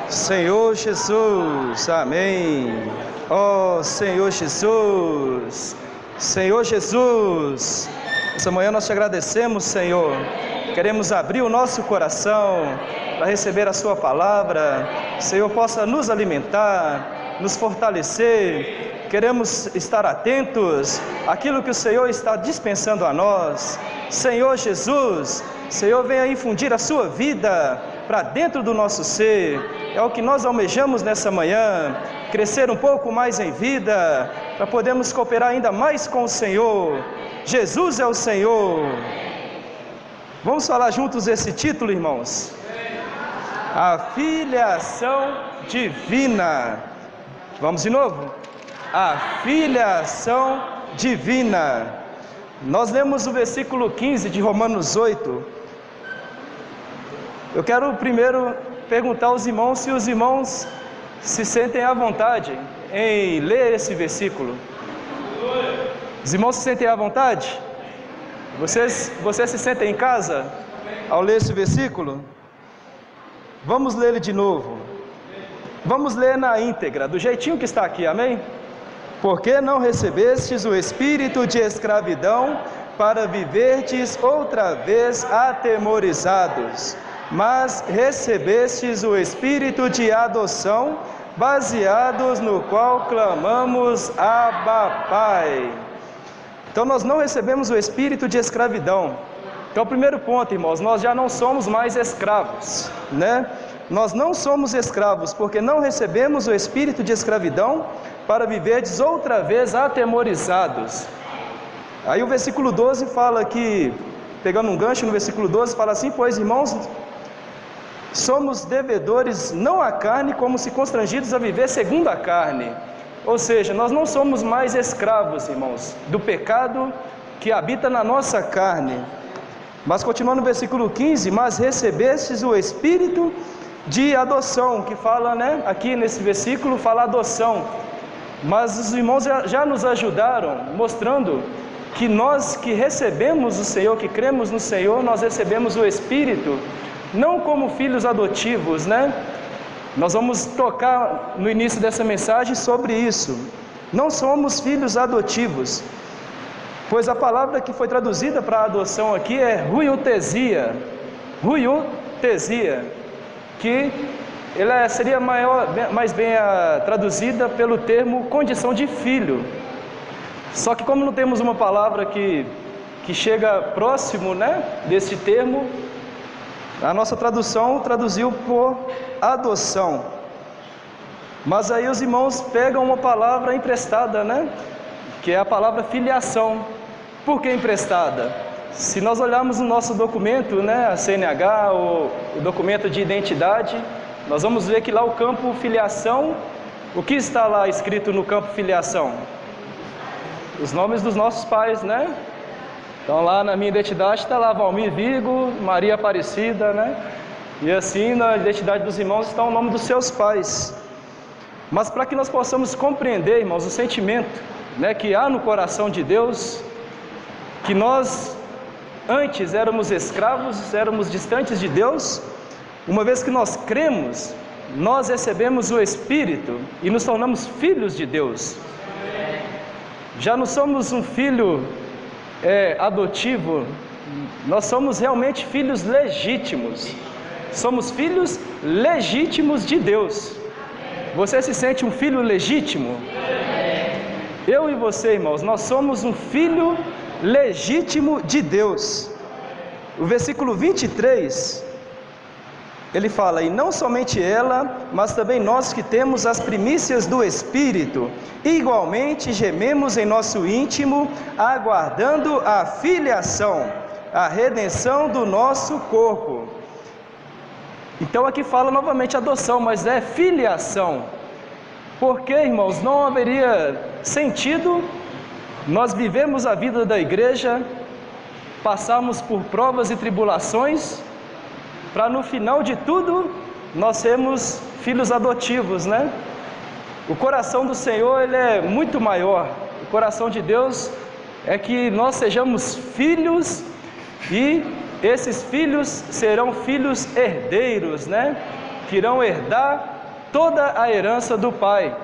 Senhor Jesus, amém. Ó Senhor Jesus, Senhor Jesus, essa manhã nós te agradecemos, Senhor. Queremos abrir o nosso coração para receber a sua palavra. Senhor, possa nos alimentar, nos fortalecer. Queremos estar atentos àquilo que o Senhor está dispensando a nós. Senhor Jesus, Senhor, venha infundir a sua vida para dentro do nosso ser. É o que nós almejamos nessa manhã, crescer um pouco mais em vida, para podermos cooperar ainda mais com o Senhor. Jesus é o Senhor. Vamos falar juntos esse título, irmãos? A filiação divina. Vamos de novo? A filiação divina. Nós lemos o versículo 15 de Romanos 8. Eu quero primeiro perguntar aos irmãos se os irmãos se sentem à vontade em ler esse versículo. Os irmãos se sentem à vontade? Vocês se sentem em casa ao ler esse versículo? Vamos ler ele de novo. Vamos ler na íntegra, do jeitinho que está aqui, amém? Porque não recebestes o espírito de escravidão para viverdes outra vez atemorizados, mas recebestes o espírito de adoção, baseados no qual clamamos Abba, Pai. Então nós não recebemos o espírito de escravidão. Então, o primeiro ponto, irmãos, nós já não somos mais escravos, né? Nós não somos escravos porque não recebemos o espírito de escravidão para viverdes outra vez atemorizados. Aí o versículo 12 fala que, pegando um gancho no versículo 12, fala assim: pois, irmãos, somos devedores não à carne, como se constrangidos a viver segundo a carne. Ou seja, nós não somos mais escravos, irmãos, do pecado que habita na nossa carne. Mas continuando no versículo 15, mas recebestes o espírito de adoção, que fala, né, aqui nesse versículo fala adoção. Mas os irmãos já nos ajudaram, mostrando que nós que recebemos o Senhor, que cremos no Senhor, nós recebemos o Espírito, não como filhos adotivos, né? Nós vamos tocar no início dessa mensagem sobre isso. Não somos filhos adotivos, pois a palavra que foi traduzida para adoção aqui é huiothesia, que ela seria mais bem traduzida pelo termo condição de filho. Só que como não temos uma palavra que chega próximo, né, desse termo, a nossa tradução traduziu por adoção. Mas aí os irmãos pegam uma palavra emprestada, né, que é a palavra filiação. Por que emprestada? Se nós olharmos no nosso documento, né, a CNH, o documento de identidade, nós vamos ver que lá o campo filiação, o que está lá escrito no campo filiação? Os nomes dos nossos pais, né? Então lá na minha identidade está lá Valmir Vigo, Maria Aparecida, né? E assim na identidade dos irmãos está o nome dos seus pais. Mas para que nós possamos compreender, irmãos, o sentimento, né, que há no coração de Deus, que nós antes éramos escravos, éramos distantes de Deus, uma vez que nós cremos, nós recebemos o Espírito e nos tornamos filhos de Deus. Já não somos um filho adotivo, nós somos realmente filhos legítimos. Somos filhos legítimos de Deus. Você se sente um filho legítimo? Eu e você, irmãos, nós somos um filho legítimo de Deus. O versículo 23, ele fala: e não somente ela, mas também nós que temos as primícias do Espírito, igualmente gememos em nosso íntimo, aguardando a filiação, a redenção do nosso corpo. Então aqui fala novamente adoção, mas é filiação. Porque, irmãos, não haveria sentido nós vivemos a vida da igreja, passarmos por provas e tribulações, para no final de tudo nós sermos filhos adotivos, né? O coração do Senhor, ele é muito maior. O coração de Deus é que nós sejamos filhos, e esses filhos serão filhos herdeiros, né? Que irão herdar toda a herança do Pai.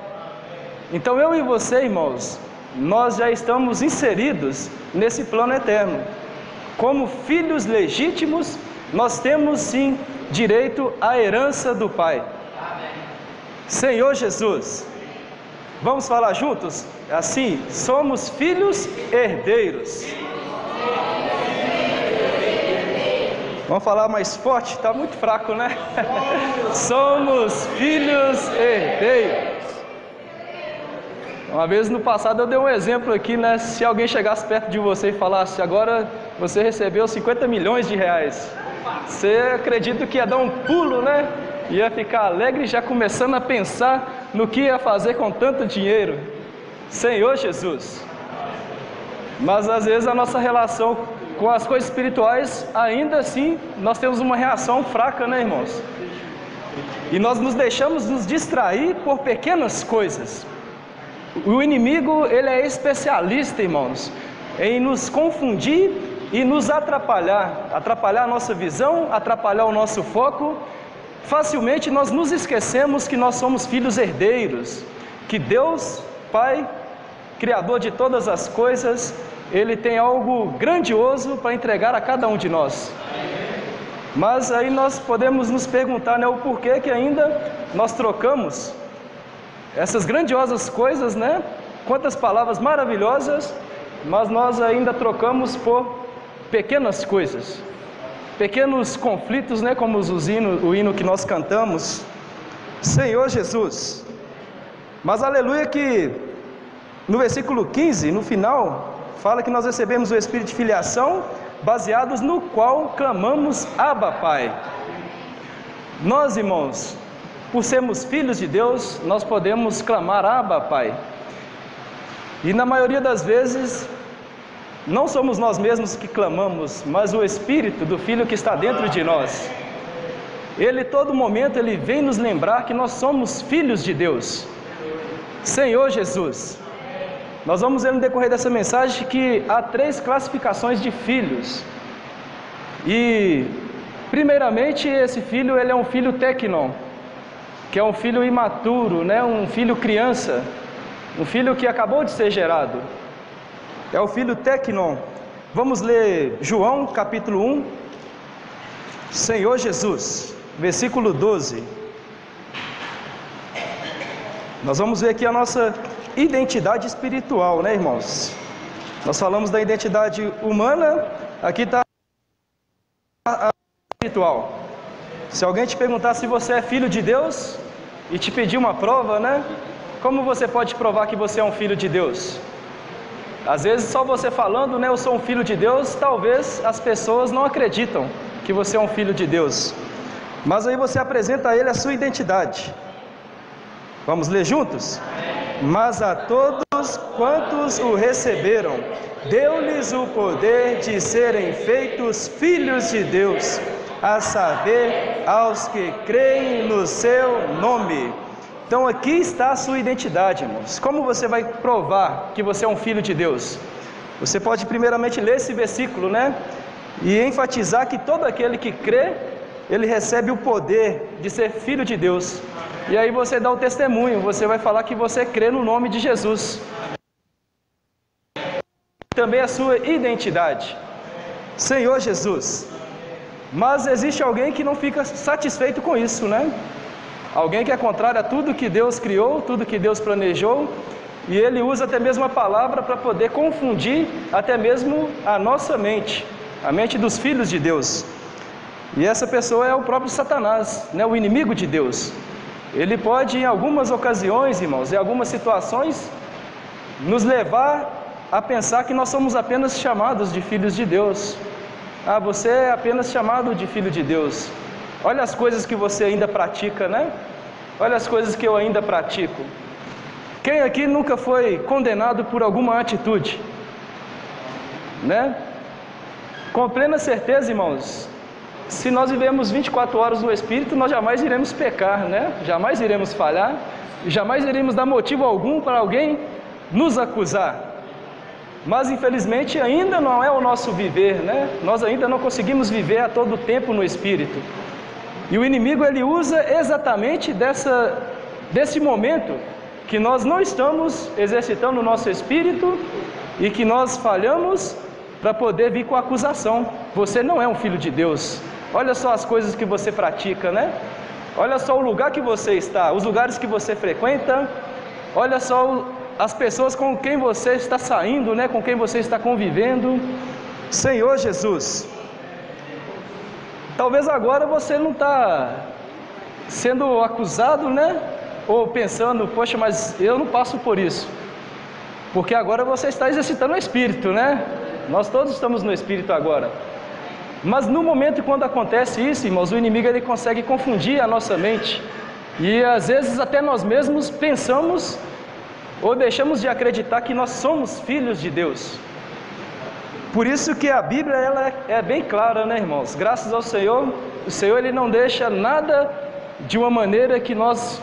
Então eu e você, irmãos, nós já estamos inseridos nesse plano eterno. Como filhos legítimos, nós temos sim direito à herança do Pai. Senhor Jesus, vamos falar juntos? Assim, somos filhos herdeiros. Vamos falar mais forte? Está muito fraco, né? Somos filhos herdeiros. Uma vez no passado eu dei um exemplo aqui, né? Se alguém chegasse perto de você e falasse: agora você recebeu 50 milhões de reais. Você acredita que ia dar um pulo, né? Ia ficar alegre, já começando a pensar no que ia fazer com tanto dinheiro. Senhor Jesus. Mas às vezes a nossa relação com as coisas espirituais, ainda assim, nós temos uma reação fraca, né, irmãos? E nós nos deixamos nos distrair por pequenas coisas. O inimigo, ele é especialista, irmãos, em nos confundir e nos atrapalhar a nossa visão, atrapalhar o nosso foco. Facilmente nós nos esquecemos que nós somos filhos herdeiros, que Deus, Pai, Criador de todas as coisas, Ele tem algo grandioso para entregar a cada um de nós. Mas aí nós podemos nos perguntar, né, o porquê que ainda nós trocamos essas grandiosas coisas, né? Quantas palavras maravilhosas, mas nós ainda trocamos por pequenas coisas, pequenos conflitos, né? Como o hino que nós cantamos, Senhor Jesus. Mas aleluia que no versículo 15, no final, fala que nós recebemos o Espírito de filiação, baseados no qual clamamos Abba, Pai. Nós, irmãos, por sermos filhos de Deus, nós podemos clamar Abba, Pai. E na maioria das vezes, não somos nós mesmos que clamamos, mas o Espírito do Filho que está dentro de nós. Ele, todo momento, Ele vem nos lembrar que nós somos filhos de Deus. Senhor Jesus. Nós vamos ver no decorrer dessa mensagem que há 3 classificações de filhos. E, primeiramente, esse filho, ele é um filho teknon, que é um filho imaturo, né? Um filho criança, um filho que acabou de ser gerado. É o filho teknon. Vamos ler João capítulo 1, Senhor Jesus, versículo 12. Nós vamos ver aqui a nossa identidade espiritual, né, irmãos? Nós falamos da identidade humana, aqui está a espiritual. Se alguém te perguntar se você é filho de Deus e te pedir uma prova, né? Como você pode provar que você é um filho de Deus? Às vezes só você falando, né, eu sou um filho de Deus, talvez as pessoas não acreditam que você é um filho de Deus. Mas aí você apresenta a ele a sua identidade. Vamos ler juntos? Mas a todos quantos o receberam, deu-lhes o poder de serem feitos filhos de Deus, a saber, aos que creem no seu nome. Então aqui está a sua identidade, irmãos. Como você vai provar que você é um filho de Deus? Você pode primeiramente ler esse versículo, né? E enfatizar que todo aquele que crê, ele recebe o poder de ser filho de Deus. E aí você dá o testemunho, você vai falar que você crê no nome de Jesus. Também a sua identidade. Senhor Jesus. Mas existe alguém que não fica satisfeito com isso, né? Alguém que é contrário a tudo que Deus criou, tudo que Deus planejou, e ele usa até mesmo a palavra para poder confundir até mesmo a nossa mente, a mente dos filhos de Deus. E essa pessoa é o próprio Satanás, né? O inimigo de Deus. Ele pode, em algumas ocasiões, irmãos, em algumas situações, nos levar a pensar que nós somos apenas chamados de filhos de Deus. Ah, você é apenas chamado de filho de Deus. Olha as coisas que você ainda pratica, né? Olha as coisas que eu ainda pratico. Quem aqui nunca foi condenado por alguma atitude? Né? Com plena certeza, irmãos, se nós vivemos 24 horas no Espírito, nós jamais iremos pecar, né? Jamais iremos falhar, jamais iremos dar motivo algum para alguém nos acusar. Mas infelizmente ainda não é o nosso viver, né? Nós ainda não conseguimos viver a todo tempo no Espírito. E o inimigo ele usa exatamente desse momento que nós não estamos exercitando o nosso espírito e que nós falhamos para poder vir com a acusação. Você não é um filho de Deus. Olha só as coisas que você pratica, né? Olha só o lugar que você está, os lugares que você frequenta. Olha só as pessoas com quem você está saindo, né? Com quem você está convivendo. Senhor Jesus, talvez agora você não está sendo acusado, né? Ou pensando, poxa, mas eu não passo por isso. Porque agora você está exercitando o Espírito, né? Nós todos estamos no Espírito agora. Mas no momento quando acontece isso, irmãos, o inimigo ele consegue confundir a nossa mente. E às vezes até nós mesmos pensamos ou deixamos de acreditar que nós somos filhos de Deus. Por isso que a Bíblia ela é bem clara, né, irmãos? Graças ao Senhor, o Senhor ele não deixa nada de uma maneira que nós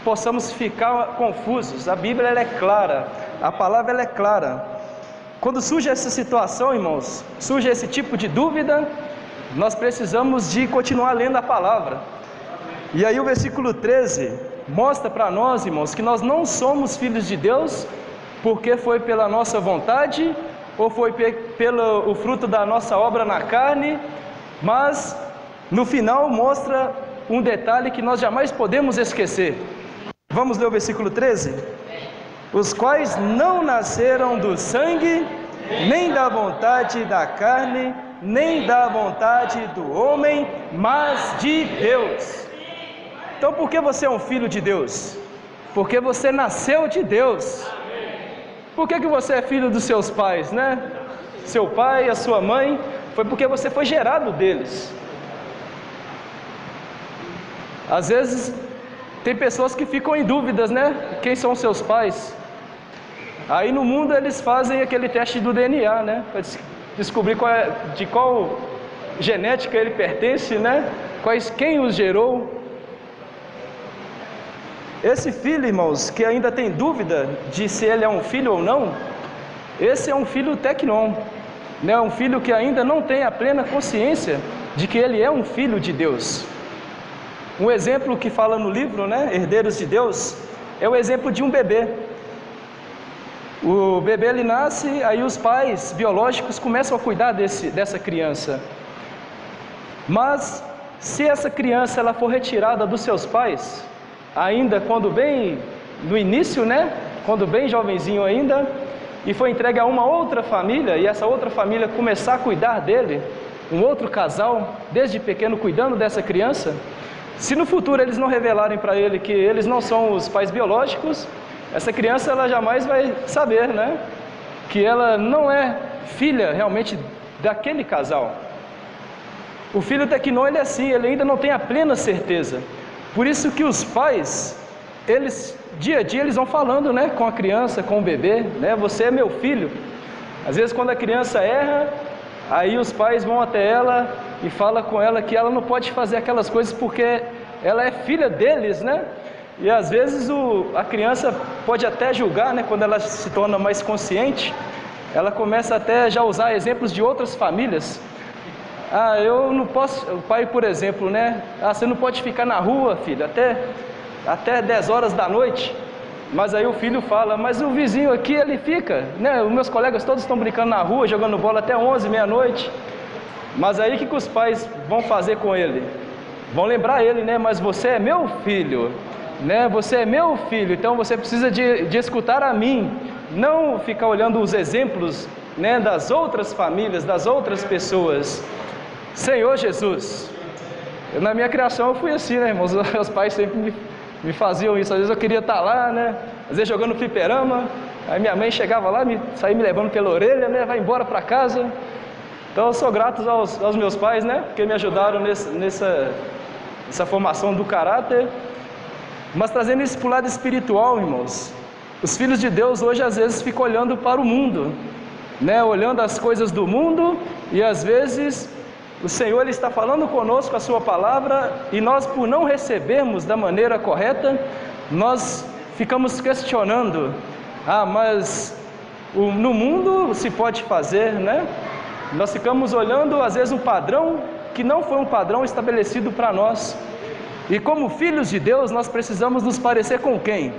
possamos ficar confusos. A Bíblia ela é clara, a palavra ela é clara. Quando surge essa situação, irmãos, surge esse tipo de dúvida, nós precisamos de continuar lendo a palavra. E aí o versículo 13 mostra para nós, irmãos, que nós não somos filhos de Deus porque foi pela nossa vontade ou foi pelo o fruto da nossa obra na carne, mas no final mostra um detalhe que nós jamais podemos esquecer. Vamos ler o versículo 13? Os quais não nasceram do sangue, nem da vontade da carne, nem da vontade do homem, mas de Deus. Então por que você é um filho de Deus? Porque você nasceu de Deus. Por que você é filho dos seus pais, né? Seu pai, a sua mãe, foi porque você foi gerado deles. Às vezes tem pessoas que ficam em dúvidas, né? Quem são seus pais? Aí no mundo eles fazem aquele teste do DNA, né? Para descobrir de qual genética ele pertence, né? Quem os gerou. Esse filho, irmãos, que ainda tem dúvida de se ele é um filho ou não, esse é um filho tecnon, né? Um filho que ainda não tem a plena consciência de que ele é um filho de Deus. Um exemplo que fala no livro, né, Herdeiros de Deus, é o exemplo de um bebê. O bebê ele nasce, aí os pais biológicos começam a cuidar dessa criança. Mas se essa criança ela for retirada dos seus pais, ainda quando bem no início, né, quando bem jovenzinho ainda, e foi entregue a uma outra família, e essa outra família começar a cuidar dele, um outro casal, desde pequeno cuidando dessa criança, se no futuro eles não revelarem para ele que eles não são os pais biológicos, essa criança ela jamais vai saber, né, que ela não é filha realmente daquele casal. O filho tecnon ele é assim, ele ainda não tem a plena certeza. Por isso que os pais, eles dia a dia eles vão falando, né, com a criança, com o bebê, né, você é meu filho. Às vezes quando a criança erra, aí os pais vão até ela e falam com ela que ela não pode fazer aquelas coisas porque ela é filha deles, né? E às vezes a criança pode até julgar, né, quando ela se torna mais consciente, ela começa até já a usar exemplos de outras famílias. Ah, eu não posso, o pai, por exemplo, né? Ah, você não pode ficar na rua, filho, até 10 horas da noite. Mas aí o filho fala, mas o vizinho aqui, ele fica, né? Os meus colegas todos estão brincando na rua, jogando bola até 11, meia-noite. Mas aí o que os pais vão fazer com ele? Vão lembrar ele, né? Mas você é meu filho, né? Você é meu filho, então você precisa de escutar a mim. Não ficar olhando os exemplos, né, das outras famílias, das outras pessoas. Senhor Jesus, na minha criação eu fui assim, né, irmãos? Meus pais sempre me faziam isso. Às vezes eu queria estar lá, né, às vezes jogando fliperama, aí minha mãe chegava lá, saía me levando pela orelha, né, vai embora para casa. Então eu sou grato aos meus pais, né, porque me ajudaram nessa formação do caráter. Mas trazendo isso para o lado espiritual, irmãos, os filhos de Deus hoje às vezes ficam olhando para o mundo, né, olhando as coisas do mundo, e às vezes o Senhor ele está falando conosco a sua palavra, e nós, por não recebermos da maneira correta, nós ficamos questionando, mas no mundo se pode fazer, né? Nós ficamos olhando às vezes um padrão que não foi um padrão estabelecido para nós. E como filhos de Deus, nós precisamos nos parecer com quem?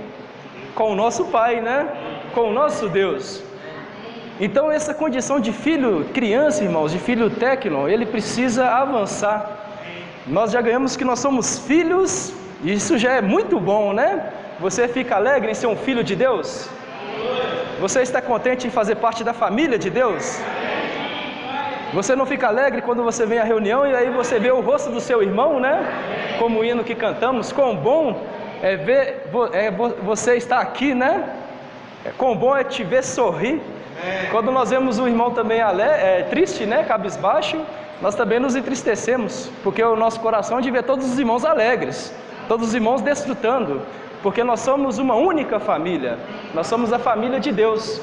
Com o nosso Pai, né? Com o nosso Deus. Então essa condição de filho, criança, irmãos, de filho técnico, ele precisa avançar. Nós já ganhamos que nós somos filhos, e isso já é muito bom, né? Você fica alegre em ser um filho de Deus? Você está contente em fazer parte da família de Deus? Você não fica alegre quando você vem à reunião e aí você vê o rosto do seu irmão, né? Como o hino que cantamos, quão bom é ver você estar aqui, né? Quão bom é te ver sorrir. Quando nós vemos o irmão também triste, né? Cabisbaixo, nós também nos entristecemos, porque o nosso coração é de ver todos os irmãos alegres, todos os irmãos desfrutando, porque nós somos uma única família, nós somos a família de Deus.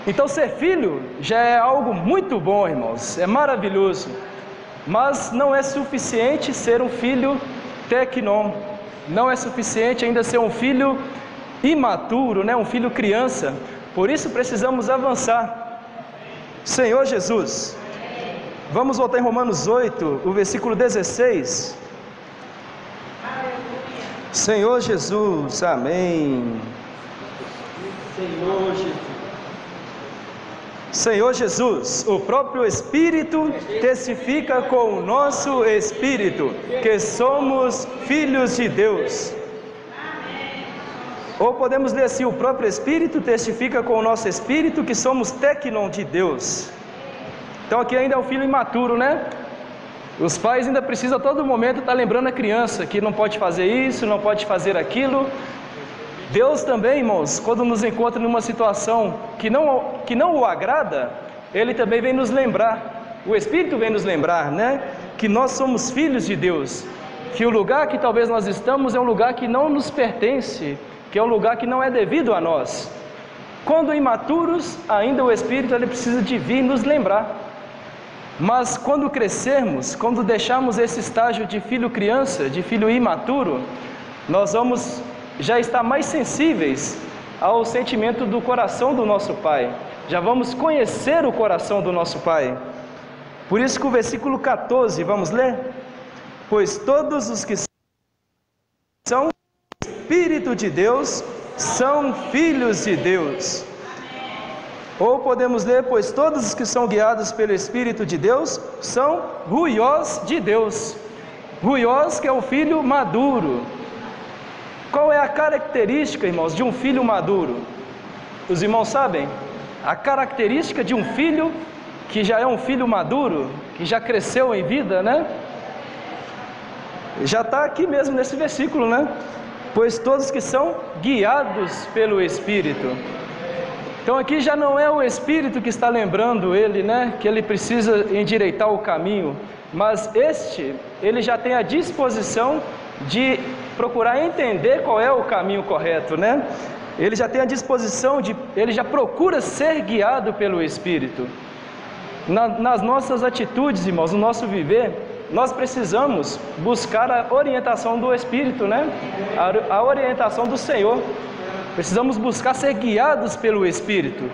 Então ser filho já é algo muito bom, irmãos, é maravilhoso, mas não é suficiente ser um filho técnico, não é suficiente ainda ser um filho imaturo, né? Um filho criança. Por isso precisamos avançar. Senhor Jesus, vamos voltar em Romanos 8, o versículo 16. Senhor Jesus, amém. Senhor Jesus, o próprio Espírito testifica com o nosso Espírito que somos filhos de Deus. Ou podemos ler assim: o próprio Espírito testifica com o nosso Espírito que somos técnon de Deus. Então aqui ainda é um filho imaturo, né? Os pais ainda precisam a todo momento estar lembrando a criança que não pode fazer isso, não pode fazer aquilo. Deus também, irmãos, quando nos encontra numa situação que não o agrada, Ele também vem nos lembrar, o Espírito vem nos lembrar, né? Que nós somos filhos de Deus, que o lugar que talvez nós estamos é um lugar que não nos pertence, que é um lugar que não é devido a nós. Quando imaturos, ainda o Espírito ele precisa de vir nos lembrar. Mas quando crescermos, quando deixarmos esse estágio de filho criança, de filho imaturo, nós vamos já estar mais sensíveis ao sentimento do coração do nosso Pai. Já vamos conhecer o coração do nosso Pai. Por isso que o versículo 14, vamos ler? Pois todos os que são Espírito de Deus são filhos de Deus. Ou podemos ler: pois todos os que são guiados pelo Espírito de Deus são ruiós de Deus. Ruiós, que é um filho maduro. Qual é a característica, irmãos, de um filho maduro? Os irmãos sabem? A característica de um filho que já é um filho maduro, que já cresceu em vida, né? Já está aqui mesmo nesse versículo, né? Pois todos que são guiados pelo Espírito. Então aqui já não é o Espírito que está lembrando ele, né? Que ele precisa endireitar o caminho, mas ele já tem a disposição de procurar entender qual é o caminho correto, né? Ele já tem a disposição ele já procura ser guiado pelo Espírito. Nas nossas atitudes, irmãos, no nosso viver, nós precisamos buscar a orientação do Espírito, né? A orientação do Senhor. Precisamos buscar ser guiados pelo Espírito.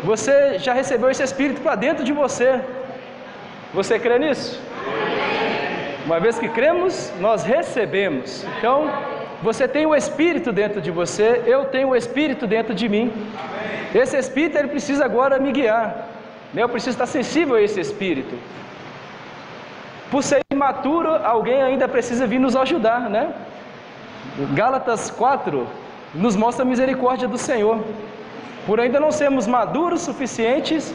Você já recebeu esse Espírito para dentro de você. Você crê nisso? Uma vez que cremos, nós recebemos. Então, você tem o Espírito dentro de você, eu tenho o Espírito dentro de mim. Esse Espírito, ele precisa agora me guiar. Eu preciso estar sensível a esse Espírito. Por ser imaturo, alguém ainda precisa vir nos ajudar, né? Gálatas 4 nos mostra a misericórdia do Senhor. Por ainda não sermos maduros suficientes,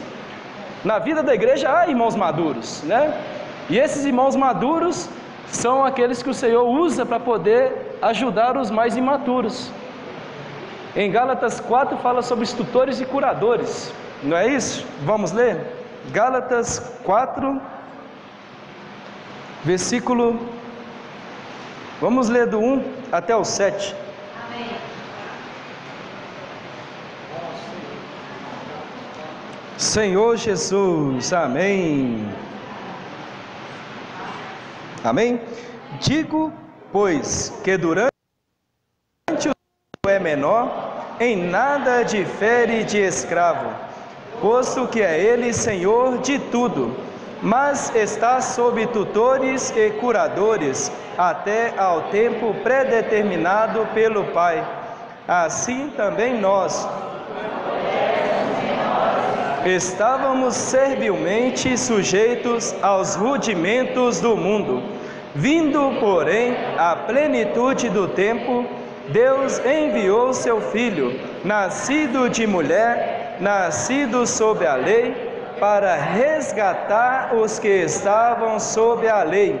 na vida da igreja há irmãos maduros, né? E esses irmãos maduros são aqueles que o Senhor usa para poder ajudar os mais imaturos. Em Gálatas 4 fala sobre instrutores e curadores, não é isso? Vamos ler? Gálatas 4, versículo, vamos ler do 1 até o 7. Amém. Senhor Jesus, amém. Amém? Digo, pois, que durante o é menor, em nada difere de escravo, posto que é ele Senhor de tudo, mas está sob tutores e curadores, até ao tempo predeterminado pelo Pai. Assim também nós estávamos servilmente sujeitos aos rudimentos do mundo. Vindo, porém, à plenitude do tempo, Deus enviou seu Filho, nascido de mulher, nascido sob a lei, para resgatar os que estavam sob a lei,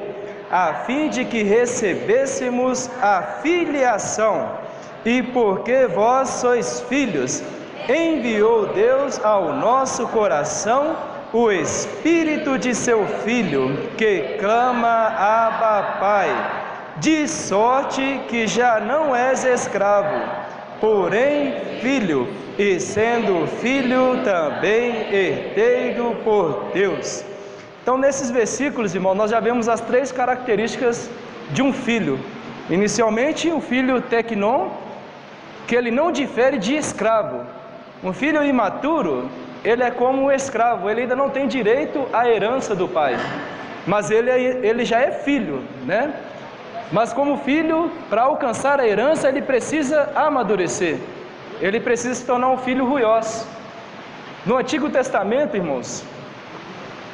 a fim de que recebêssemos a filiação. E porque vós sois filhos, enviou Deus ao nosso coração o Espírito de seu Filho, que clama: Abba, Pai. De sorte que já não és escravo, porém filho, e sendo filho também herdeiro por Deus. Então, nesses versículos, irmão, nós já vemos as três características de um filho. Inicialmente, o filho teknon, que ele não difere de escravo. Um filho imaturo, ele é como um escravo, ele ainda não tem direito à herança do pai, mas ele já é filho, né? Mas como filho, para alcançar a herança, ele precisa amadurecer, ele precisa se tornar um filho ruiós. No Antigo Testamento, irmãos,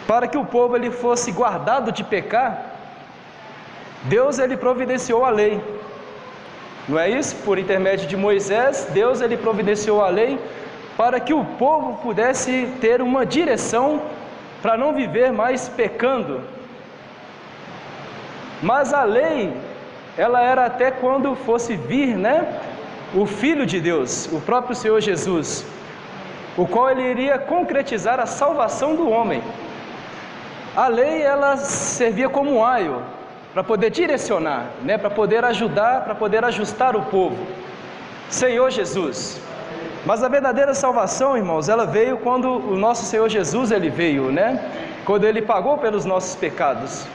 para que o povo ele fosse guardado de pecar, Deus ele providenciou a lei. Não é isso? Por intermédio de Moisés, Deus ele providenciou a lei para que o povo pudesse ter uma direção para não viver mais pecando. Mas a lei, ela era até quando fosse vir, né, o Filho de Deus, o próprio Senhor Jesus, o qual ele iria concretizar a salvação do homem. A lei, ela servia como um aio, para poder direcionar, né, para poder ajudar, para poder ajustar o povo. Senhor Jesus. Mas a verdadeira salvação, irmãos, ela veio quando o nosso Senhor Jesus, ele veio, né? Quando ele pagou pelos nossos pecados.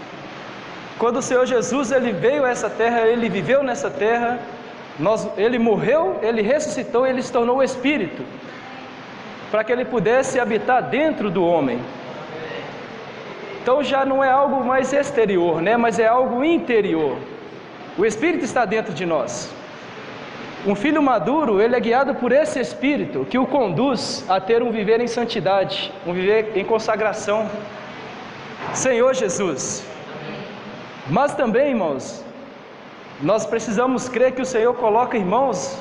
Quando o Senhor Jesus, ele veio a essa terra, ele viveu nessa terra, ele morreu, ele ressuscitou, ele se tornou o Espírito, para que ele pudesse habitar dentro do homem. Então já não é algo mais exterior, né? Mas é algo interior. O Espírito está dentro de nós. Um filho maduro, ele é guiado por esse Espírito, que o conduz a ter um viver em santidade, um viver em consagração. Senhor Jesus. Mas também, irmãos, nós precisamos crer que o Senhor coloca irmãos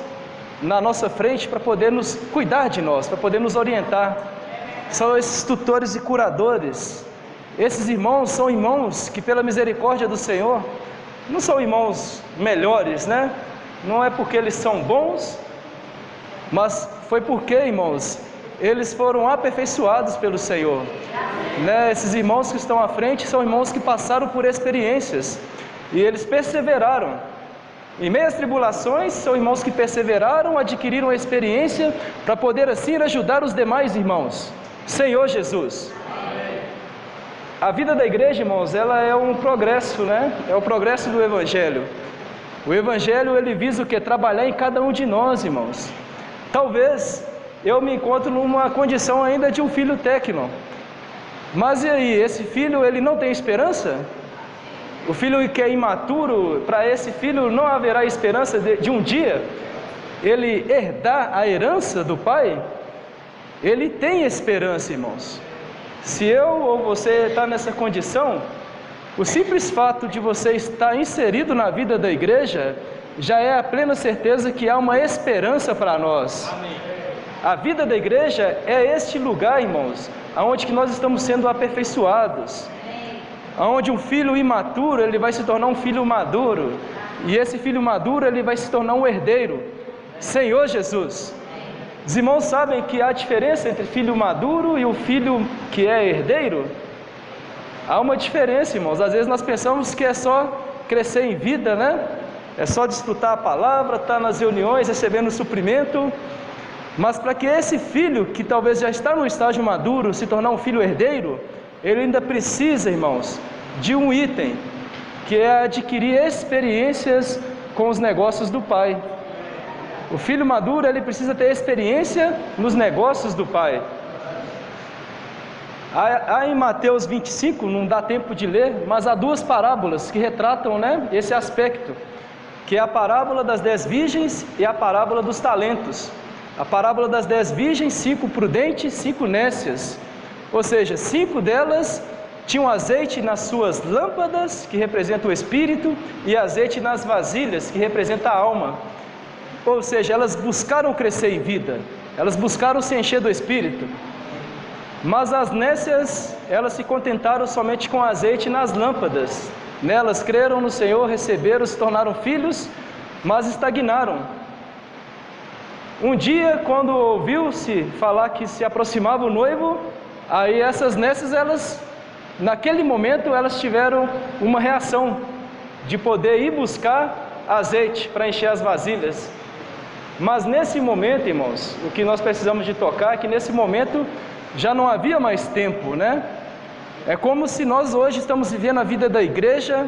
na nossa frente para poder nos cuidar de nós, para poder nos orientar. São esses tutores e curadores. Esses irmãos são irmãos que, pela misericórdia do Senhor, não são irmãos melhores, né? Não é porque eles são bons, mas foi porque, irmãos, eles foram aperfeiçoados pelo Senhor, né? Esses irmãos que estão à frente são irmãos que passaram por experiências e eles perseveraram. Em meio às tribulações, são irmãos que perseveraram, adquiriram a experiência para poder assim ajudar os demais irmãos. Senhor Jesus. A vida da igreja, irmãos, ela é um progresso, né? É o progresso do Evangelho. O Evangelho, ele visa o quê? Trabalhar em cada um de nós, irmãos. Talvez eu me encontro numa condição ainda de um filho teknon. Mas e aí, esse filho, ele não tem esperança? O filho que é imaturo, para esse filho não haverá esperança de um dia ele herdar a herança do pai? Ele tem esperança, irmãos. Se eu ou você está nessa condição, o simples fato de você estar inserido na vida da igreja já é a plena certeza que há uma esperança para nós. Amém. A vida da igreja é este lugar, irmãos, onde que nós estamos sendo aperfeiçoados. Onde um filho imaturo, ele vai se tornar um filho maduro. E esse filho maduro, ele vai se tornar um herdeiro. Senhor Jesus. Os irmãos sabem que há diferença entre filho maduro e o filho que é herdeiro? Há uma diferença, irmãos. Às vezes nós pensamos que é só crescer em vida, né? É só desfrutar a palavra, estar nas reuniões, recebendo suprimento. Mas para que esse filho, que talvez já está no estágio maduro, se tornar um filho herdeiro, ele ainda precisa, irmãos, de um item, que é adquirir experiências com os negócios do pai. O filho maduro, ele precisa ter experiência nos negócios do pai. Há em Mateus 25, não dá tempo de ler, mas há duas parábolas que retratam, né, esse aspecto, que é a parábola das 10 virgens e a parábola dos talentos. A parábola das 10 virgens, 5 prudentes, 5 nécias. Ou seja, 5 delas tinham azeite nas suas lâmpadas, que representa o espírito, e azeite nas vasilhas, que representa a alma. Ou seja, elas buscaram crescer em vida, elas buscaram se encher do espírito. Mas as nécias, elas se contentaram somente com azeite nas lâmpadas. Nelas creram no Senhor, receberam, se tornaram filhos, mas estagnaram. Um dia, quando ouviu-se falar que se aproximava o noivo, aí essas nécias, elas, naquele momento, elas tiveram uma reação de poder ir buscar azeite para encher as vasilhas. Mas nesse momento, irmãos, o que nós precisamos de tocar é que nesse momento já não havia mais tempo, né? É como se nós hoje estamos vivendo a vida da igreja,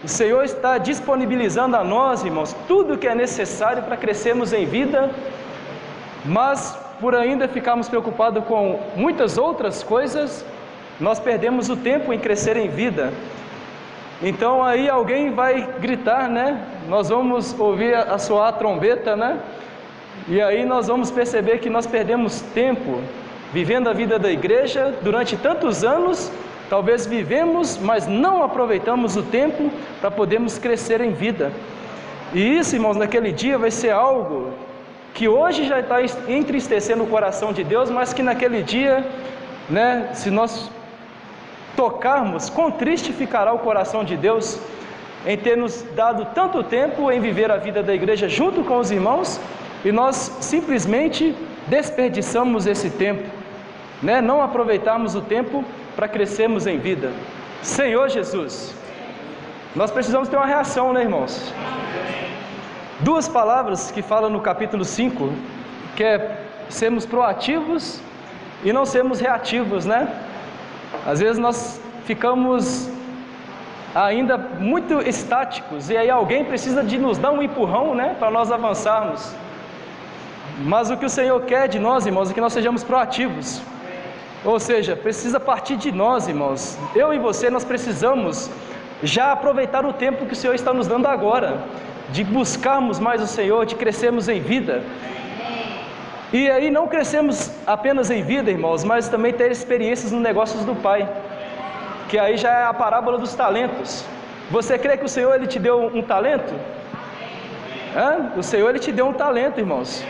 o Senhor está disponibilizando a nós, irmãos, tudo o que é necessário para crescermos em vida, mas por ainda ficarmos preocupados com muitas outras coisas, nós perdemos o tempo em crescer em vida. Então aí alguém vai gritar, né? Nós vamos ouvir a soar a trombeta, né? E aí nós vamos perceber que nós perdemos tempo vivendo a vida da igreja durante tantos anos. Talvez vivemos, mas não aproveitamos o tempo para podermos crescer em vida. E isso, irmãos, naquele dia vai ser algo que hoje já está entristecendo o coração de Deus, mas que naquele dia, né, se nós tocarmos, quão triste ficará o coração de Deus em ter nos dado tanto tempo em viver a vida da igreja junto com os irmãos, e nós simplesmente desperdiçamos esse tempo, né? Não aproveitamos o tempo para crescermos em vida. Senhor Jesus, nós precisamos ter uma reação, né, irmãos? Duas palavras que falam no capítulo 5, que é sermos proativos e não sermos reativos, né? Às vezes nós ficamos ainda muito estáticos, e aí alguém precisa de nos dar um empurrão, né, para nós avançarmos. Mas o que o Senhor quer de nós, irmãos, é que nós sejamos proativos. Ou seja, precisa partir de nós, irmãos. Eu e você, nós precisamos já aproveitar o tempo que o Senhor está nos dando agora, de buscarmos mais o Senhor, de crescermos em vida. E aí não crescemos apenas em vida, irmãos, mas também ter experiências nos negócios do Pai, que aí já é a parábola dos talentos. Você crê que o Senhor, Ele te deu um talento? O Senhor, Ele te deu um talento, irmãos.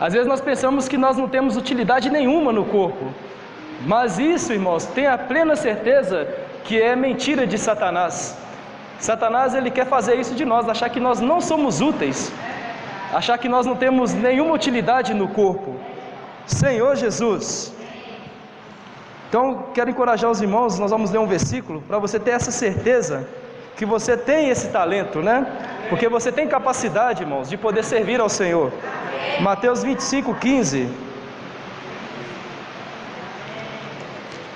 Às vezes nós pensamos que nós não temos utilidade nenhuma no corpo, mas isso, irmãos, tenha plena certeza que é mentira de Satanás. Satanás, ele quer fazer isso de nós, achar que nós não somos úteis, achar que nós não temos nenhuma utilidade no corpo. Senhor Jesus. Então, quero encorajar os irmãos, nós vamos ler um versículo, para você ter essa certeza que você tem esse talento, né? Porque você tem capacidade, irmãos, de poder servir ao Senhor. Mateus 25, 15.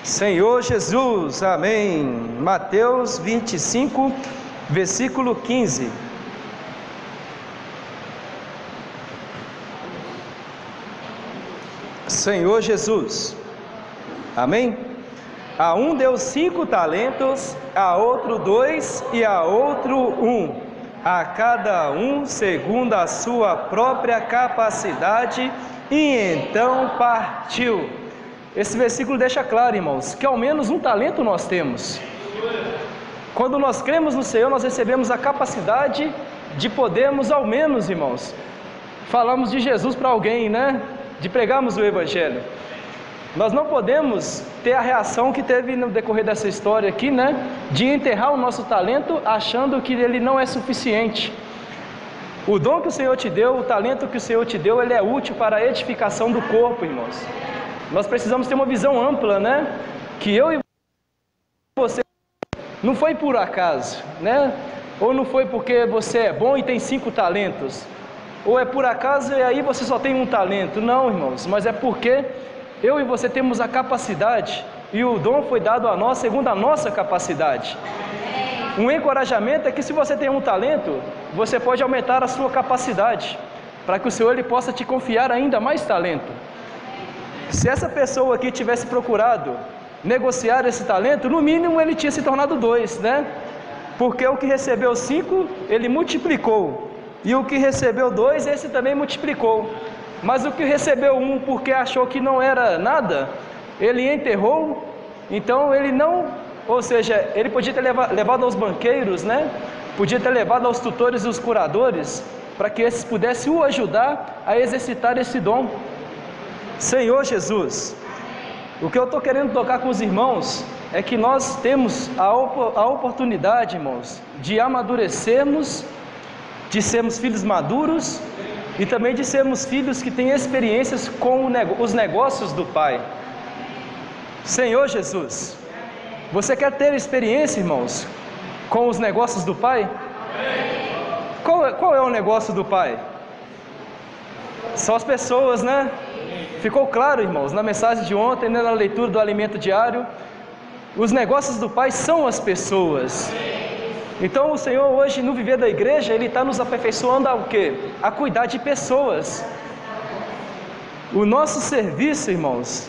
Senhor Jesus, amém. Mateus 25, versículo 15. Senhor Jesus, amém. A um deu 5 talentos, a outro 2 e a outro 1, a cada um segundo a sua própria capacidade, e então partiu. Esse versículo deixa claro, irmãos, que ao menos um talento nós temos. Quando nós cremos no Senhor, nós recebemos a capacidade de podermos, ao menos, irmãos, falamos de Jesus para alguém, né? De pregarmos o Evangelho. Nós não podemos ter a reação que teve no decorrer dessa história aqui, né? De enterrar o nosso talento achando que ele não é suficiente. O dom que o Senhor te deu, o talento que o Senhor te deu, ele é útil para a edificação do corpo, irmãos. Nós precisamos ter uma visão ampla, né? Que eu e você não foi por acaso, né? Ou não foi porque você é bom e tem 5 talentos, ou é por acaso e aí você só tem um talento. Não, irmãos, mas é porque eu e você temos a capacidade, e o dom foi dado a nós segundo a nossa capacidade. Um encorajamento é que se você tem um talento, você pode aumentar a sua capacidade, para que o Senhor ele possa te confiar ainda mais talento. Se essa pessoa aqui tivesse procurado negociar esse talento, no mínimo ele tinha se tornado 2, né? Porque o que recebeu 5, ele multiplicou. E o que recebeu 2, esse também multiplicou. Mas o que recebeu 1, porque achou que não era nada, ele enterrou. Então ele não, ou seja, ele podia ter levado aos banqueiros, né? Podia ter levado aos tutores e os curadores, para que esses pudessem o ajudar a exercitar esse dom. Senhor Jesus, o que eu estou querendo tocar com os irmãos é que nós temos a oportunidade, irmãos, de amadurecermos, de sermos filhos maduros e também de sermos filhos que têm experiências com os negócios do Pai. Senhor Jesus, você quer ter experiência, irmãos, com os negócios do Pai? Qual é o negócio do Pai? São as pessoas, né? Ficou claro, irmãos, na mensagem de ontem, né, na leitura do alimento diário, os negócios do Pai são as pessoas. Então o Senhor hoje, no viver da igreja, Ele está nos aperfeiçoando a o quê? A cuidar de pessoas. O nosso serviço, irmãos,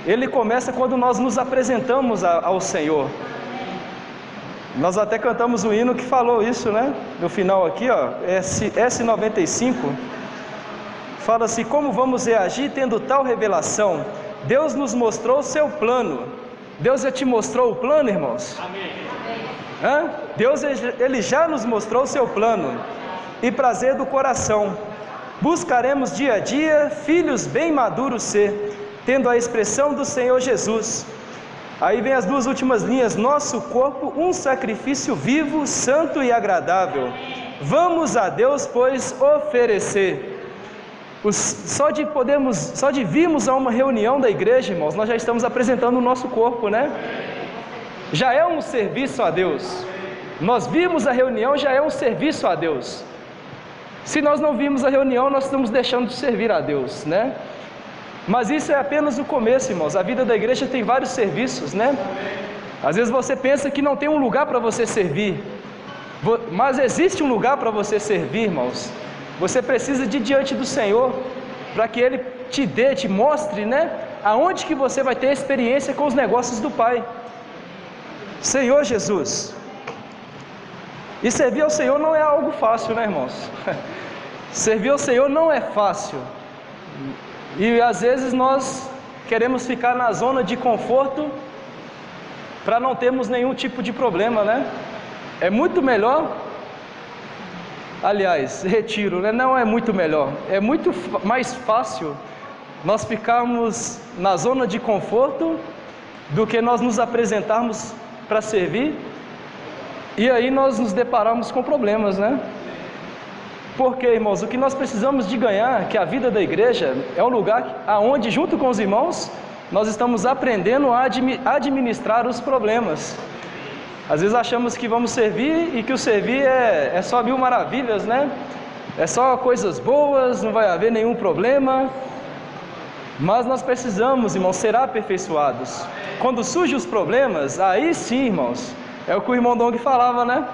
ele começa quando nós nos apresentamos ao Senhor. Nós até cantamos o hino que falou isso, né? No final aqui, ó, S95, fala assim: como vamos reagir tendo tal revelação? Deus nos mostrou o seu plano. Deus já te mostrou o plano, irmãos? Amém. Deus, Ele já nos mostrou o seu plano e prazer do coração. Buscaremos dia a dia filhos bem maduros ser, tendo a expressão do Senhor Jesus. Aí vem as duas últimas linhas: nosso corpo um sacrifício vivo, santo e agradável. Vamos a Deus, pois, oferecer. Só de virmos a uma reunião da igreja, irmãos, nós já estamos apresentando o nosso corpo, né? Já é um serviço a Deus. Nós vimos a reunião, já é um serviço a Deus. Se nós não vimos a reunião, nós estamos deixando de servir a Deus, né? Mas isso é apenas o começo, irmãos. A vida da igreja tem vários serviços, né? Às vezes você pensa que não tem um lugar para você servir, mas existe um lugar para você servir, irmãos. Você precisa de ir diante do Senhor, para que Ele te mostre, né? Aonde que você vai ter experiência com os negócios do Pai. Senhor Jesus. E servir ao Senhor não é algo fácil, né, irmãos? Servir ao Senhor não é fácil. E às vezes nós queremos ficar na zona de conforto para não termos nenhum tipo de problema, né? É muito melhor, aliás, retiro, né? Não é muito melhor, é muito mais fácil nós ficarmos na zona de conforto do que nós nos apresentarmos para servir e aí nós nos deparamos com problemas, né? Porque, irmãos, o que nós precisamos de ganhar, que a vida da igreja é um lugar onde, junto com os irmãos, nós estamos aprendendo a administrar os problemas. Às vezes achamos que vamos servir e que o servir é só 1000 maravilhas, né? É só coisas boas, não vai haver nenhum problema. Mas nós precisamos, irmãos, ser aperfeiçoados. Quando surgem os problemas, aí sim, irmãos, é o que o irmão Dong falava, né?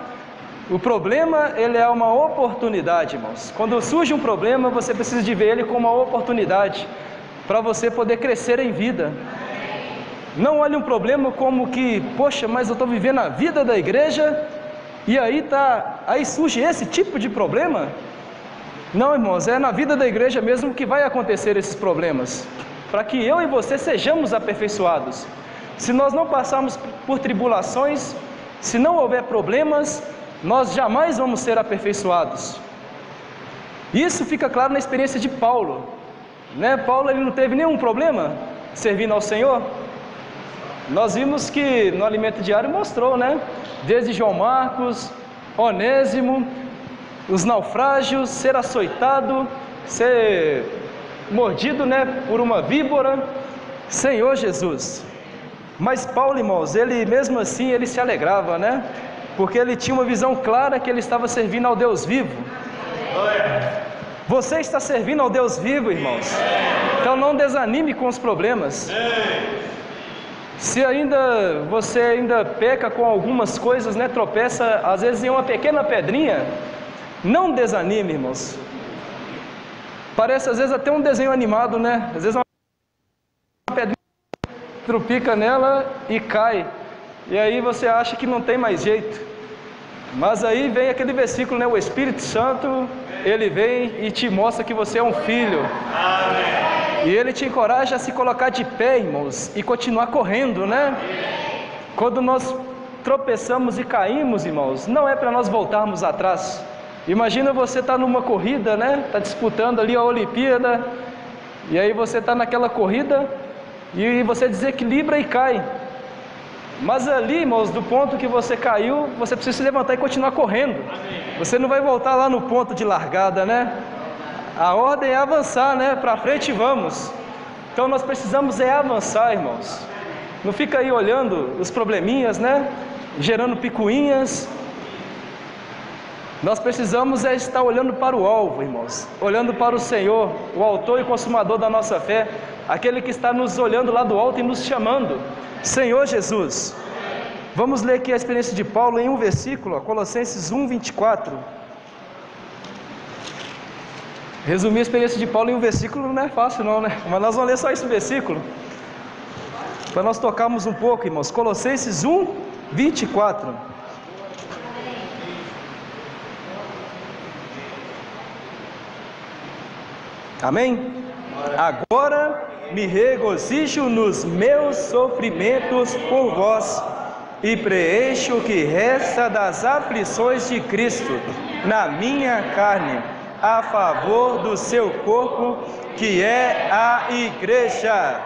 O problema, ele é uma oportunidade, irmãos. Quando surge um problema, você precisa de ver ele como uma oportunidade para você poder crescer em vida. Não olhe um problema como que, poxa, mas eu estou vivendo a vida da igreja e aí surge esse tipo de problema. Não, irmãos, é na vida da igreja mesmo que vai acontecer esses problemas, para que eu e você sejamos aperfeiçoados. Se nós não passarmos por tribulações, se não houver problemas, nós jamais vamos ser aperfeiçoados. Isso fica claro na experiência de Paulo, né? Paulo, ele não teve nenhum problema servindo ao Senhor. Nós vimos que no alimento diário mostrou, né? Desde João Marcos, Onésimo, os naufrágios, ser açoitado, ser mordido, né, por uma víbora. Senhor Jesus. Mas Paulo, irmãos, ele mesmo assim, ele se alegrava, né? Porque ele tinha uma visão clara que ele estava servindo ao Deus vivo. Você está servindo ao Deus vivo, irmãos. Então não desanime com os problemas. Se você ainda peca com algumas coisas, né, tropeça às vezes em uma pequena pedrinha, não desanime, irmãos. Parece às vezes até um desenho animado, né? Às vezes uma pedrinha trupica nela e cai. E aí você acha que não tem mais jeito. Mas aí vem aquele versículo, né? O Espírito Santo, ele vem e te mostra que você é um filho. Amém. E ele te encoraja a se colocar de pé, irmãos, e continuar correndo, né? Quando nós tropeçamos e caímos, irmãos, não é para nós voltarmos atrás. Imagina você estar numa corrida, né? Está disputando ali a Olimpíada, e aí você está naquela corrida e você desequilibra e cai. Mas ali, irmãos, do ponto que você caiu, você precisa se levantar e continuar correndo. Você não vai voltar lá no ponto de largada, né? A ordem é avançar, né? Para frente vamos. Então nós precisamos avançar, irmãos. Não fica aí olhando os probleminhas, né? Gerando picuinhas. Nós precisamos estar olhando para o alvo, irmãos. Olhando para o Senhor, o autor e consumador da nossa fé. Aquele que está nos olhando lá do alto e nos chamando. Senhor Jesus. Vamos ler aqui a experiência de Paulo em um versículo, Colossenses 1, 24. Resumir a experiência de Paulo em um versículo não é fácil não, né? Mas nós vamos ler só esse versículo, para nós tocarmos um pouco, irmãos. Colossenses 1, 24. Amém? Agora me regozijo nos meus sofrimentos por vós, e preencho o que resta das aflições de Cristo na minha carne, a favor do seu corpo, que é a igreja.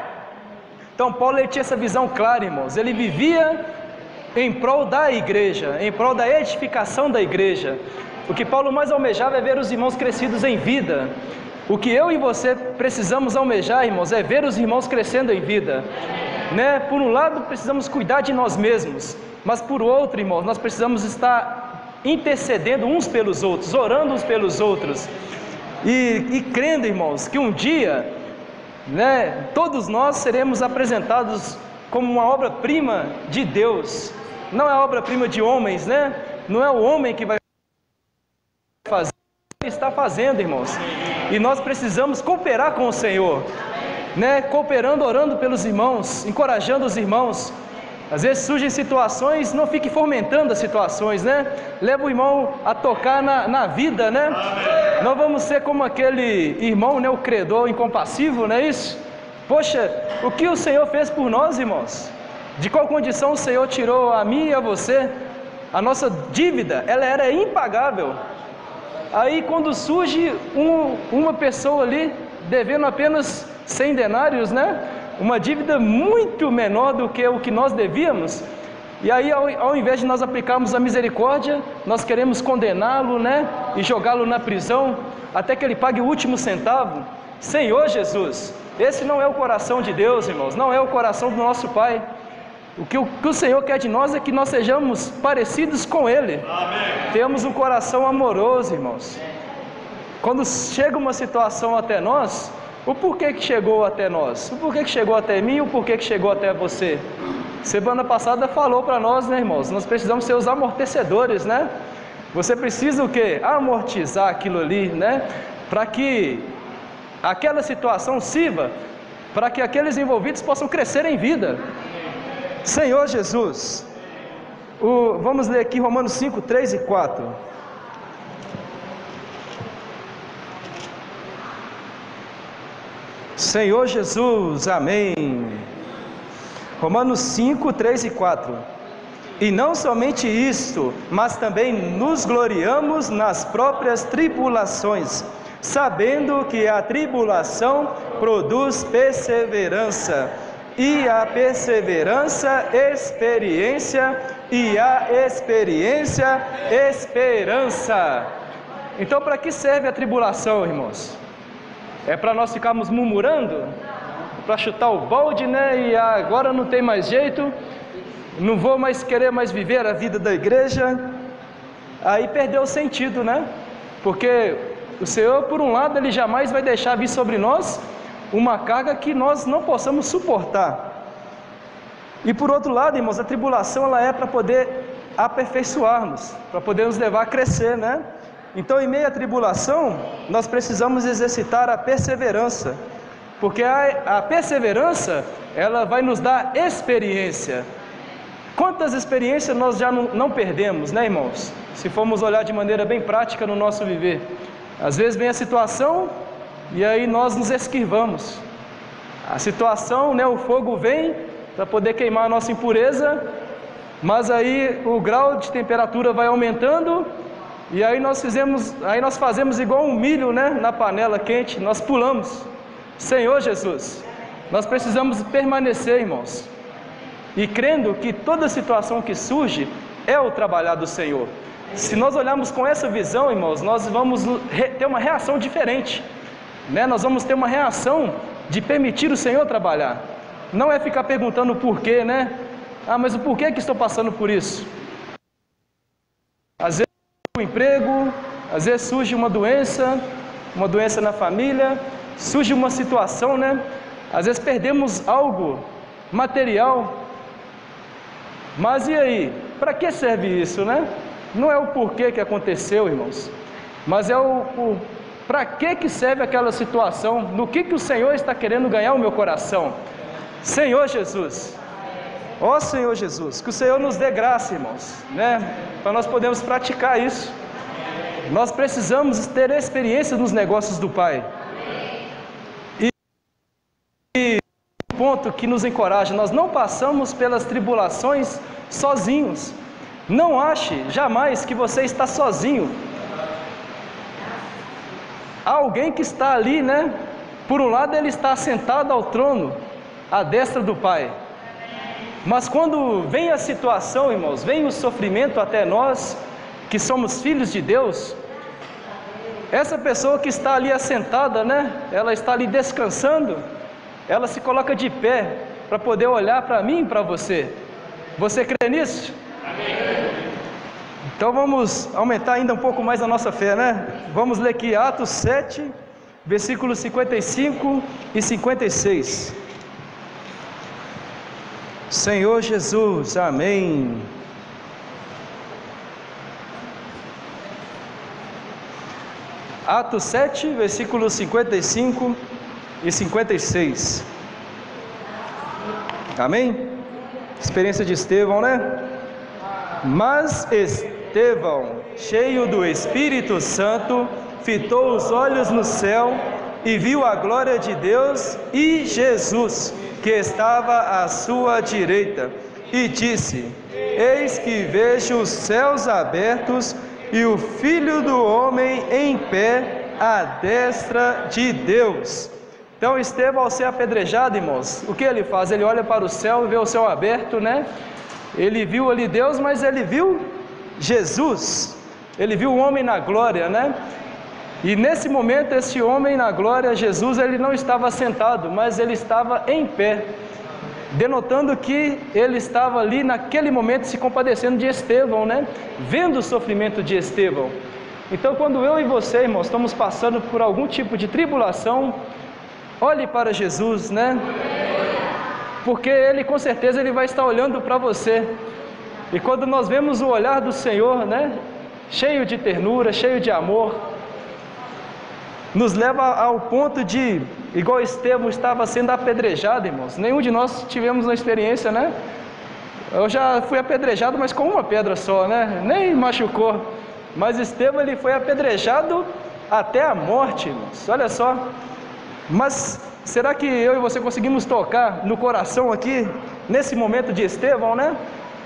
Então Paulo, ele tinha essa visão clara, irmãos. Ele vivia em prol da igreja, em prol da edificação da igreja. O que Paulo mais almejava é ver os irmãos crescidos em vida. O que eu e você precisamos almejar, irmãos, é ver os irmãos crescendo em vida, né? Por um lado, precisamos cuidar de nós mesmos, mas por outro, irmãos, nós precisamos estar intercedendo uns pelos outros, orando uns pelos outros, e crendo, irmãos, que um dia, né, todos nós seremos apresentados como uma obra-prima de Deus. Não é obra-prima de homens, né? Não é o homem que vai fazer, ele está fazendo, irmãos. E nós precisamos cooperar com o Senhor, né? Cooperando, orando pelos irmãos, encorajando os irmãos. Às vezes surgem situações, não fique fomentando as situações, né? Leva o irmão a tocar na vida, né? Não vamos ser como aquele irmão, né? O credor incompassivo, não é isso? Poxa, o que o Senhor fez por nós, irmãos? De qual condição o Senhor tirou a mim e a você? A nossa dívida, ela era impagável. Aí quando surge uma pessoa ali, devendo apenas 100 denários, né? Uma dívida muito menor do que o que nós devíamos, e aí ao invés de nós aplicarmos a misericórdia, nós queremos condená-lo, né? E jogá-lo na prisão, até que ele pague o último centavo. Senhor Jesus, esse não é o coração de Deus, irmãos, não é o coração do nosso Pai. O que o Senhor quer de nós é que nós sejamos parecidos com Ele. Amém. Temos um coração amoroso, irmãos. Quando chega uma situação até nós, o porquê que chegou até nós? O porquê que chegou até mim e o porquê que chegou até você? Semana passada falou para nós, né, irmãos? Nós precisamos ser os amortecedores, né? Você precisa o quê? Amortizar aquilo ali, né? Para que aquela situação sirva, para que aqueles envolvidos possam crescer em vida. Senhor Jesus, vamos ler aqui Romanos 5, 3 e 4. Senhor Jesus, amém. Romanos 5, 3 e 4. E não somente isto, mas também nos gloriamos nas próprias tribulações, sabendo que a tribulação produz perseverança, e a perseverança, experiência, e a experiência, esperança. Então, para que serve a tribulação, irmãos? É para nós ficarmos murmurando? Para chutar o balde, né? E agora não tem mais jeito, não vou mais querer mais viver a vida da igreja. Aí perdeu o sentido, né? Porque o Senhor, por um lado, Ele jamais vai deixar vir sobre nós uma carga que nós não possamos suportar. E por outro lado, irmãos, a tribulação ela é para poder aperfeiçoar-nos, para poder nos levar a crescer, né? Então, em meio à tribulação, nós precisamos exercitar a perseverança. Porque a perseverança, ela vai nos dar experiência. Quantas experiências nós já não perdemos, né, irmãos? Se formos olhar de maneira bem prática no nosso viver. Às vezes vem a situação e aí nós nos esquivamos. A situação, né, o fogo vem para poder queimar a nossa impureza, mas aí o grau de temperatura vai aumentando e aí nós fazemos igual um milho, né, na panela quente, nós pulamos. Senhor Jesus, nós precisamos permanecer, irmãos, e crendo que toda situação que surge é o trabalhar do Senhor. Se nós olharmos com essa visão, irmãos, nós vamos ter uma reação diferente, né? Nós vamos ter uma reação de permitir o Senhor trabalhar. Não é ficar perguntando o porquê, né? Ah, mas o porquê que estou passando por isso? Às vezes o emprego, às vezes surge uma doença na família, surge uma situação, né? Às vezes perdemos algo material. Mas e aí? Para que serve isso, né? Não é o porquê que aconteceu, irmãos, mas é para que serve aquela situação, no que o Senhor está querendo ganhar o meu coração. Senhor Jesus, ó Senhor Jesus, que o Senhor nos dê graça, irmãos, né? Para nós podermos praticar isso. Nós precisamos ter experiência nos negócios do Pai. E um ponto que nos encoraja, nós não passamos pelas tribulações sozinhos. Não ache jamais que você está sozinho. Há alguém que está ali, né? Por um lado ele está sentado ao trono, à destra do Pai. Mas quando vem a situação, irmãos, vem o sofrimento até nós, que somos filhos de Deus, essa pessoa que está ali assentada, né? Ela está ali descansando, ela se coloca de pé para poder olhar para mim e para você. Você crê nisso? Então vamos aumentar ainda um pouco mais a nossa fé, né? Vamos ler aqui Atos 7, versículos 55 e 56. Senhor Jesus, amém. Atos 7, versículos 55 e 56. Amém? Experiência de Estevão, né? Mas Estevão, cheio do Espírito Santo, fitou os olhos no céu e viu a glória de Deus e Jesus, que estava à sua direita, e disse: Eis que vejo os céus abertos e o Filho do Homem em pé à destra de Deus. Então Estevão, ao ser apedrejado, irmãos, o que ele faz? Ele olha para o céu e vê o céu aberto, né? Ele viu ali Deus, mas ele viu Jesus, ele viu o homem na glória, né? E nesse momento, esse homem na glória, Jesus, ele não estava sentado, mas ele estava em pé, denotando que ele estava ali naquele momento se compadecendo de Estevão, né? Vendo o sofrimento de Estevão. Então, quando eu e você, irmãos, estamos passando por algum tipo de tribulação, olhe para Jesus, né? Porque Ele com certeza Ele vai estar olhando para você. E quando nós vemos o olhar do Senhor, né, cheio de ternura, cheio de amor, nos leva ao ponto de, igual Estevão estava sendo apedrejado, irmãos. Nenhum de nós tivemos uma experiência, né? Eu já fui apedrejado, mas com uma pedra só, né? Nem machucou. Mas Estevão, ele foi apedrejado até a morte, irmãos. Olha só. Mas será que eu e você conseguimos tocar no coração aqui, nesse momento de Estevão, né?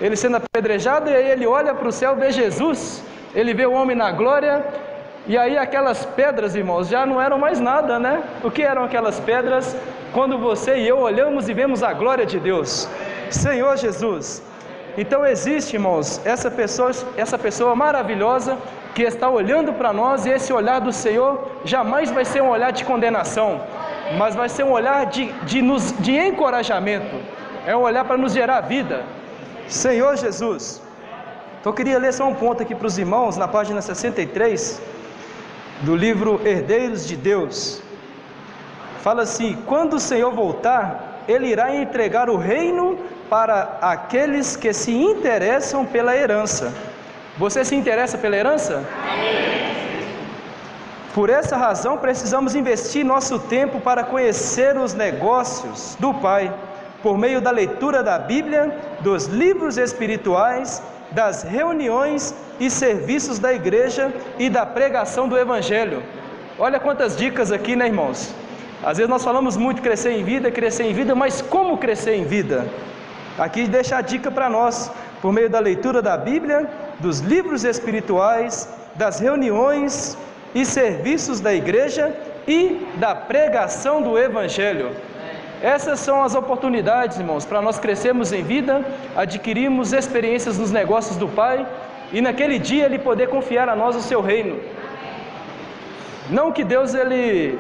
Ele sendo apedrejado, e aí ele olha para o céu, vê Jesus, ele vê o homem na glória, e aí aquelas pedras, irmãos, já não eram mais nada, né? O que eram aquelas pedras? Quando você e eu olhamos e vemos a glória de Deus, Senhor Jesus. Então existe, irmãos, essa pessoa maravilhosa que está olhando para nós, e esse olhar do Senhor jamais vai ser um olhar de condenação, mas vai ser um olhar de encorajamento, é um olhar para nos gerar vida. Senhor Jesus. Então eu queria ler só um ponto aqui para os irmãos, na página 63, do livro Herdeiros de Deus. Fala assim: quando o Senhor voltar, Ele irá entregar o reino para aqueles que se interessam pela herança. Você se interessa pela herança? Por essa razão, precisamos investir nosso tempo para conhecer os negócios do Pai, por meio da leitura da Bíblia, dos livros espirituais, das reuniões e serviços da igreja e da pregação do Evangelho. Olha quantas dicas aqui, né, irmãos? Às vezes nós falamos muito crescer em vida, mas como crescer em vida? Aqui deixa a dica para nós, por meio da leitura da Bíblia, dos livros espirituais, das reuniões e serviços da igreja e da pregação do Evangelho. Essas são as oportunidades, irmãos, para nós crescermos em vida, adquirirmos experiências nos negócios do Pai e naquele dia Ele poder confiar a nós o seu reino. Não que Deus Ele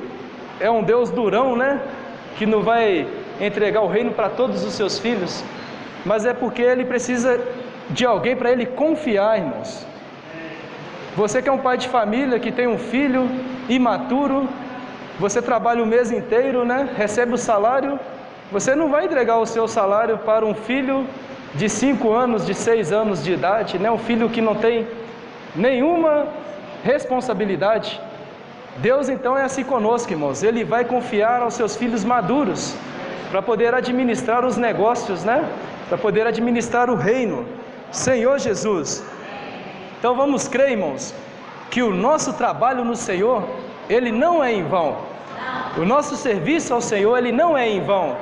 é um Deus durão, né? Que não vai entregar o reino para todos os seus filhos, mas é porque Ele precisa de alguém para Ele confiar, irmãos. Você que é um pai de família, que tem um filho imaturo, você trabalha o mês inteiro, né? Recebe o salário, você não vai entregar o seu salário para um filho de 5 anos, de 6 anos de idade, né? Um filho que não tem nenhuma responsabilidade. Deus então é assim conosco, irmãos. Ele vai confiar aos seus filhos maduros para poder administrar os negócios, né? Para poder administrar o reino. Senhor Jesus. Então vamos crer, irmãos, que o nosso trabalho no Senhor, ele não é em vão. O nosso serviço ao Senhor, ele não é em vão.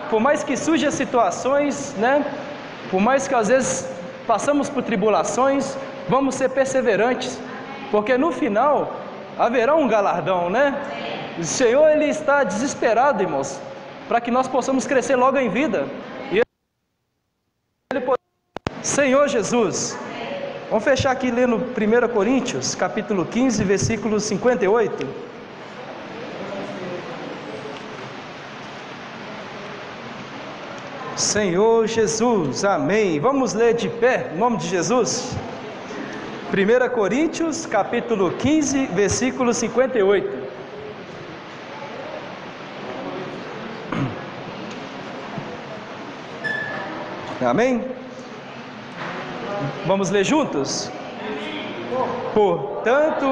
Por mais que surjam situações, né? Por mais que às vezes passamos por tribulações, vamos ser perseverantes, porque no final haverá um galardão, né? O Senhor, ele está desesperado, irmãos, para que nós possamos crescer logo em vida. E ele pode... Senhor Jesus, vamos fechar aqui lendo 1 Coríntios, capítulo 15, versículo 58. Senhor Jesus, amém. Vamos ler de pé, em nome de Jesus. 1 Coríntios, capítulo 15, versículo 58. Amém? Vamos ler juntos? Portanto,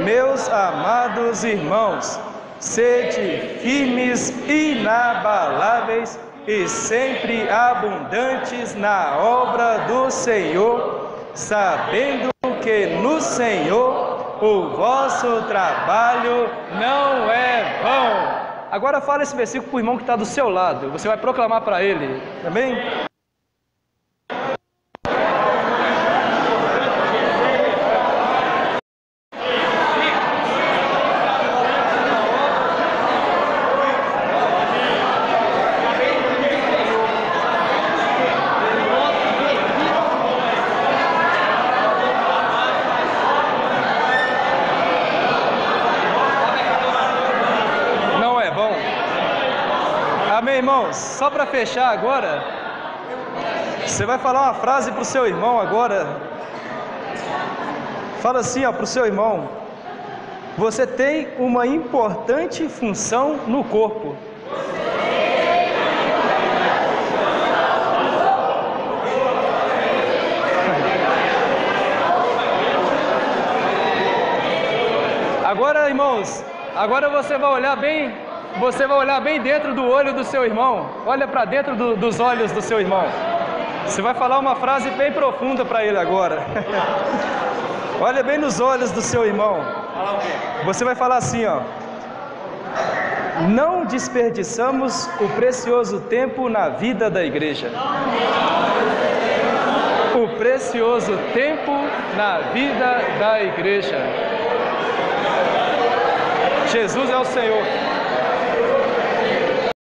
meus amados irmãos, sede firmes, inabaláveis e sempre abundantes na obra do Senhor, sabendo que no Senhor o vosso trabalho não é vão. Agora fala esse versículo para o irmão que está do seu lado, você vai proclamar para ele, amém? Irmãos, só para fechar agora, você vai falar uma frase para o seu irmão agora. Fala assim, ó, para o seu irmão: você tem uma importante função no corpo. Agora, irmãos, agora você vai olhar bem dentro do olho do seu irmão. Olha para dentro dos olhos do seu irmão. Você vai falar uma frase bem profunda para ele agora. Olha bem nos olhos do seu irmão. Você vai falar assim, ó: não desperdiçamos o precioso tempo na vida da igreja. O precioso tempo na vida da igreja. Jesus é o Senhor.